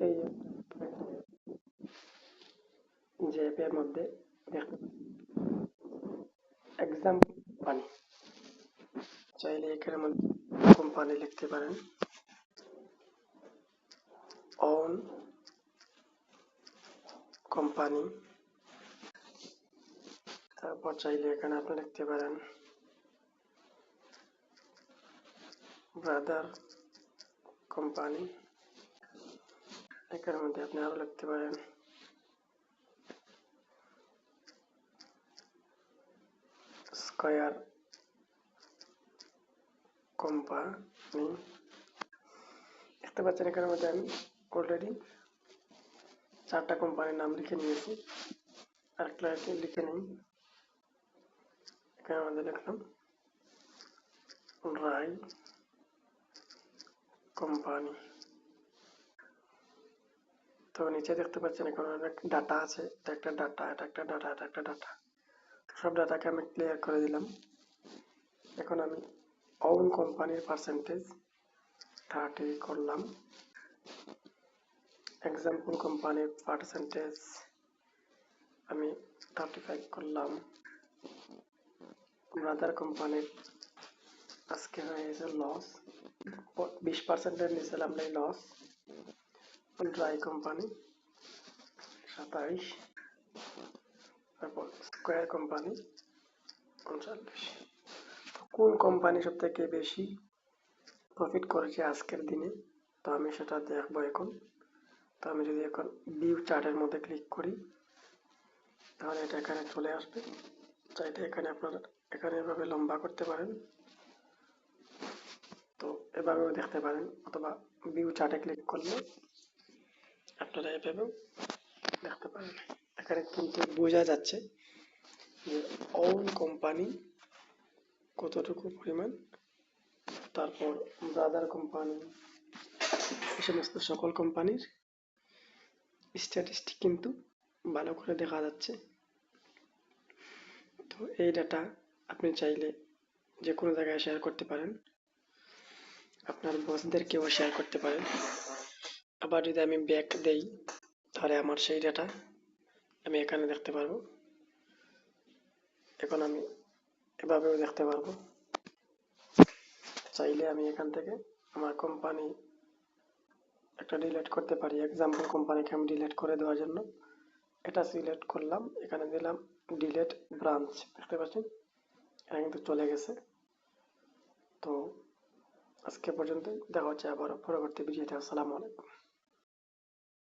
এই যে অ্যাপের মধ্যে এক্সাম কোম্পানি, চাইলে এখানের মধ্যে কোম্পানি লিখতে পারেন, ওন কোম্পানি। তারপর চাইলে এখানে আপনি লিখতে পারেন ব্রাদার কোম্পানি। এখানের মধ্যে আপনি আরো লিখতে পারেন স্কয়ার কোম্পানি। দেখতে পাচ্ছেন এখানের মধ্যে আমি অলরেডি 4টা কোম্পানির নাম লিখে নিয়েছি। আরেকটা লিখে নিই, এখানের মধ্যে লিখলাম রাই কোম্পানি। তো নিচে দেখতে পাচ্ছেন এখানে অনেক ডাটা আছে, এটা একটা ডাটা, এটা একটা ডাটা, এটা একটা ডাটা। সব ডাটাকে আমি ক্লিয়ার করে দিলাম। এখন আমি ওন কোম্পানির পার্সেন্টেজ 30 করলাম, এক্সাম্পল কোম্পানির পার্সেন্টেজ আমি 35 করলাম, ব্রাদার কোম্পানির আজকে হয়ে গেছে লস, 20% নিয়েছিলাম এই লস। ড্রাই কোম্পানি 27, তারপর স্কয়ার কোম্পানি 39। কোন কোম্পানি সব থেকে বেশি প্রফিট করেছে আজকের দিনে, তো আমি সেটা দেখবো এখন। তো আমি যদি এখন ভিউ চার্টের মধ্যে ক্লিক করি তাহলে এটা এখানে চলে আসবে। চাইলে এখানে আপনারা এখানে এভাবে লম্বা করতে পারেন, তো এভাবেও দেখতে পারেন, অথবা ভিউ চার্টে ক্লিক করলে আপনারা এভাবেও দেখতে পারেন। এখানে কিন্তু বোঝা যাচ্ছে যে ওন কোম্পানি কতটুকু পরিমাণ, তারপর ব্রাদার কোম্পানি, এই সমস্ত সকল কোম্পানির স্ট্যাটিস্টিক কিন্তু ভালো করে দেখা যাচ্ছে। তো এই ডাটা আপনি চাইলে যে কোনো জায়গায় শেয়ার করতে পারেন, আপনার বসদেরকেও শেয়ার করতে পারেন। আবার যদি আমি ব্যাক দেই তাহলে আমার সেই ডাটা আমি এখানে দেখতে পারবো। এখন আমি এভাবেও দেখতে পারবো। চাইলে আমি এখান থেকে আমার কোম্পানি একটা ডিলিট করতে পারি, এক্সাম্পল কোম্পানিকে আমি ডিলিট করে দেওয়ার জন্য এটা সিলেক্ট করলাম, এখানে দিলাম ডিলিট ব্রাঞ্চ। দেখতে পাচ্ছেন এটা কিন্তু চলে গেছে। তো আজকে পর্যন্ত, দেখা হচ্ছে আবার পরবর্তী ভিডিওতে। আসসালামু আলাইকুম।